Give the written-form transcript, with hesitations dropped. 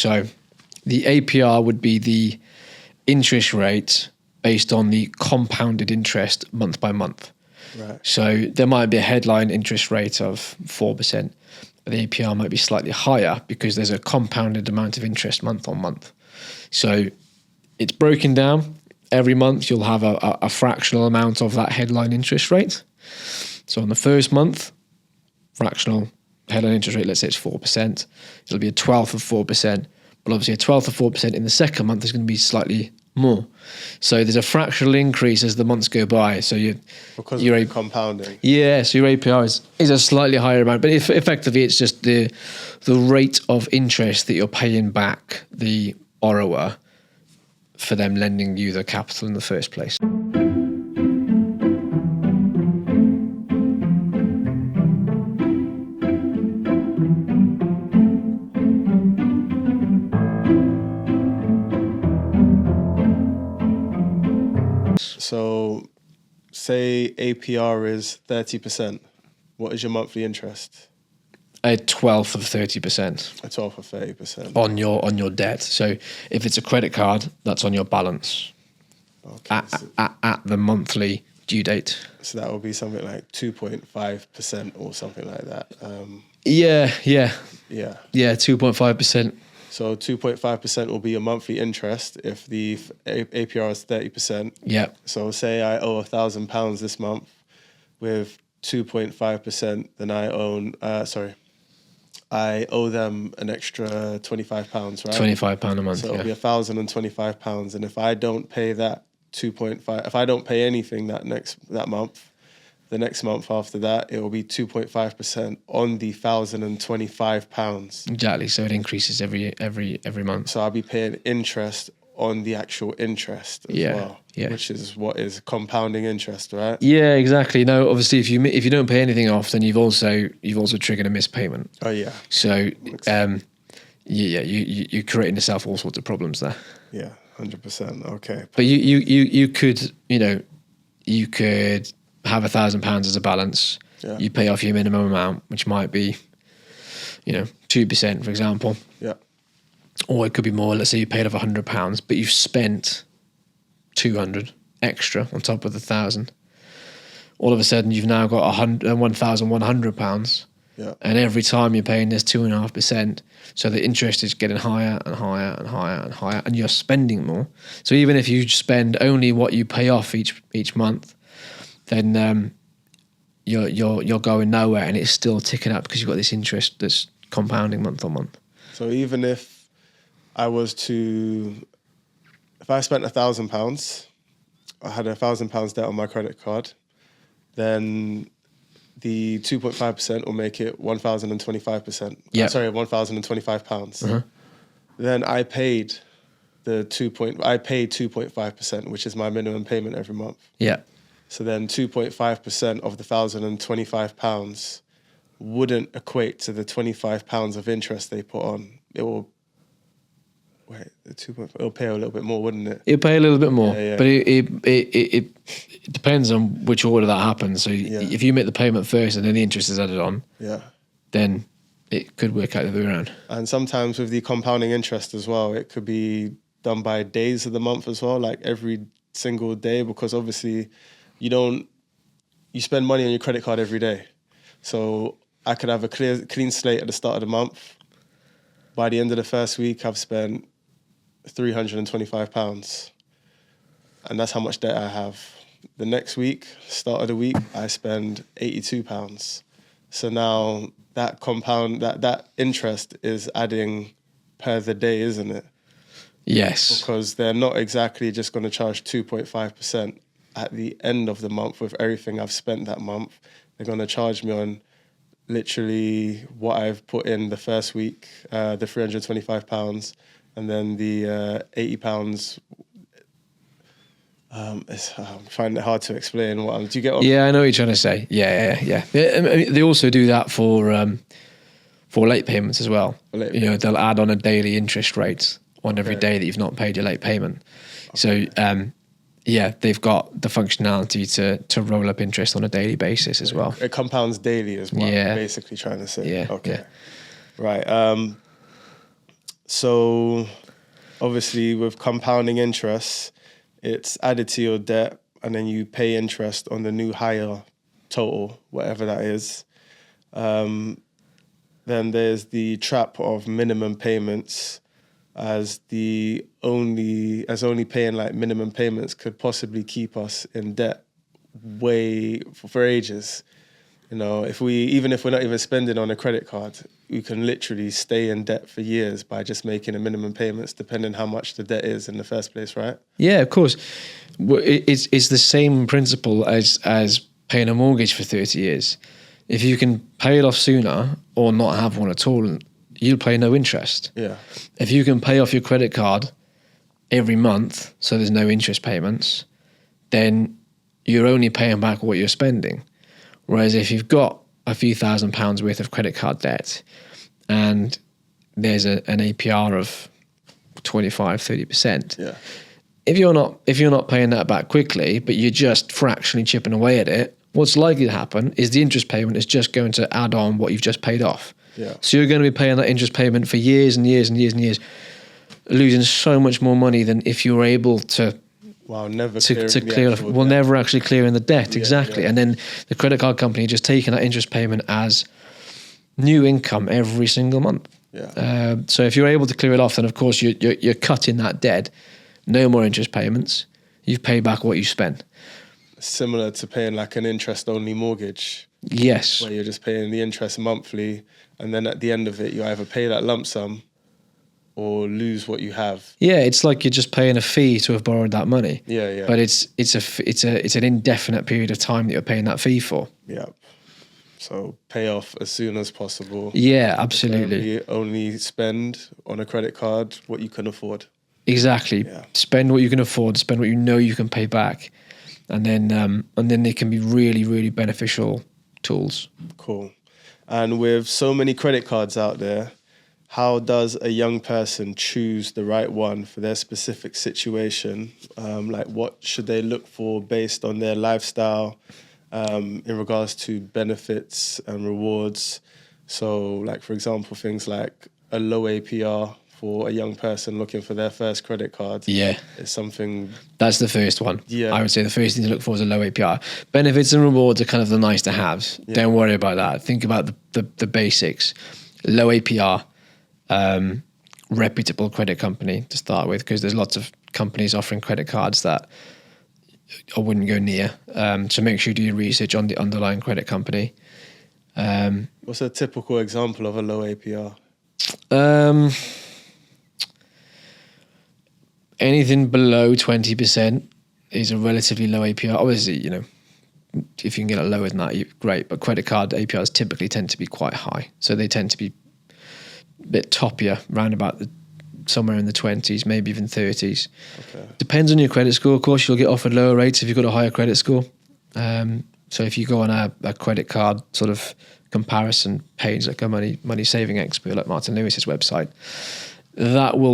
So the APR would be the interest rate based on the compounded interest month by month. Right. So there might be a headline interest rate of 4%, but the APR might be slightly higher because there's a compounded amount of interest month on month. So it's broken down. Every month you'll have a fractional amount of that headline interest rate. So on the first month, fractional headline interest rate, let's say it's 4%. It'll be a 12th of 4%, but obviously a 12th of 4% in the second month is going to be slightly more. So there's a fractional increase as the months go by. So because you're compounding. Yeah, so your APR is a slightly higher amount, but effectively it's just the rate of interest that you're paying back the borrower for them lending you the capital in the first place. So say APR is 30%. What is your monthly interest? A 12th of 30%. A 12th of 30%. On your debt. So if it's a credit card, that's on your balance. Okay. At the monthly due date. So that will be something like 2.5% or something like that. Yeah, 2.5%. So 2.5% will be your monthly interest if the APR is 30%. Yeah. So say I owe £1,000 this month with 2.5%, then I owe them an extra £25, right? £25 a month. So it'll be £1,025. And if I don't pay that 2.5, if I don't pay anything that month, the next month after that, it will be 2.5% on the £1,025. Exactly. So it increases every month. So I'll be paying interest on the actual interest as well. Yeah. Which is what is compounding interest, right? Yeah, exactly. No, obviously, if you don't pay anything off, then you've also triggered a missed payment. Oh yeah. So, you're creating yourself all sorts of problems there. Yeah, 100%. Okay. But you could have £1,000 as a balance. Yeah. You pay off your minimum amount, which might be, 2%, for example. Yeah. Or it could be more. Let's say you paid off £100, but you've spent 200 extra on top of the 1,000. All of a sudden, you've now got £1,100. Yeah. And every time you're paying this 2.5%, so the interest is getting higher and higher and higher and higher, and you're spending more. So even if you spend only what you pay off each month, then you're going nowhere, and it's still ticking up because you've got this interest that's compounding month on month. So even if I spent £1,000, I had £1,000 debt on my credit card, then the 2.5% will make it £1,025. Yeah. £1,025. Uh-huh. Then I paid 2.5%, which is my minimum payment every month. Yeah. So then 2.5% of the £1,025 wouldn't equate to the £25 of interest they put on. It will. Wait, it'll pay a little bit more, wouldn't it? It'll pay a little bit more, yeah. But it depends on which order that happens. So if you make the payment first and then the interest is added on, then it could work out the other way around. And sometimes with the compounding interest as well, it could be done by days of the month as well, like every single day, because obviously you spend money on your credit card every day. So I could have a clean slate at the start of the month. By the end of the first week, I've spent £325, and that's how much debt I have. The next week, start of the week, I spend £82. So now that that interest is adding per the day, isn't it? Yes. Because they're not exactly just going to charge 2.5% at the end of the month with everything I've spent that month. They're going to charge me on literally what I've put in the first week, the £325, and then the £80. I'm finding it hard to explain. Do you get? Yeah, I know what you're trying to say. Yeah. They also do that for late payments as well. They'll add on a daily interest rate on every day that you've not paid your late payment. Okay. So they've got the functionality to roll up interest on a daily basis as well. It compounds daily as well. Yeah. Basically trying to say. Yeah. Okay. Yeah. Right. So obviously with compounding interest, it's added to your debt and then you pay interest on the new higher total, whatever that is. Then there's the trap of minimum payments, as only paying like minimum payments could possibly keep us in debt for ages. You know, even if we're not even spending on a credit card, we can literally stay in debt for years by just making a minimum payments, depending how much the debt is in the first place, right? Yeah, of course. It's the same principle as paying a mortgage for 30 years. If you can pay it off sooner or not have one at all, you'll pay no interest. Yeah. If you can pay off your credit card every month, so there's no interest payments, then you're only paying back what you're spending. Whereas if you've got a few £1,000s worth of credit card debt and there's an APR of 25-30%, Yeah. if you're not paying that back quickly, but you're just fractionally chipping away at it, what's likely to happen is the interest payment is just going to add on what you've just paid off. Yeah. So you're going to be paying that interest payment for years and years and years and years, losing so much more money than if you were able to never actually clearing the debt. Exactly. And then the credit card company just taking that interest payment as new income every single month. Yeah. So if you're able to clear it off, then of course you're cutting that debt. No more interest payments. You've paid back what you spent. Similar to paying like an interest-only mortgage. Yes. Where you're just paying the interest monthly, and then at the end of it, you either pay that lump sum or lose what you have. Yeah, it's like you're just paying a fee to have borrowed that money. Yeah. But it's an indefinite period of time that you're paying that fee for. Yeah. So pay off as soon as possible. Yeah, absolutely. Only spend on a credit card what you can afford. Exactly. Yeah. Spend what you can afford. Spend what you know you can pay back, and then they can be really, really beneficial tools. Cool. And with so many credit cards out there, how does a young person choose the right one for their specific situation? Like, what should they look for based on their lifestyle in regards to benefits and rewards? So, like, for example, things like a low APR for a young person looking for their first credit card. Yeah. Is something... That's the first one. Yeah. I would say the first thing to look for is a low APR. Benefits and rewards are kind of the nice to haves. Yeah. Don't worry about that. Think about the basics. Low APR, reputable credit company to start with, because there's lots of companies offering credit cards that I wouldn't go near. So make sure you do your research on the underlying credit company. What's a typical example of a low APR? Anything below 20% is a relatively low APR. Obviously, if you can get it lower than that, great. But credit card APRs typically tend to be quite high. So they tend to be a bit toppier, round about somewhere in the 20s, maybe even 30s. Okay. Depends on your credit score. Of course, you'll get offered lower rates if you've got a higher credit score. So if you go on a credit card sort of comparison page, like a money saving expert, like Martin Lewis's website, that will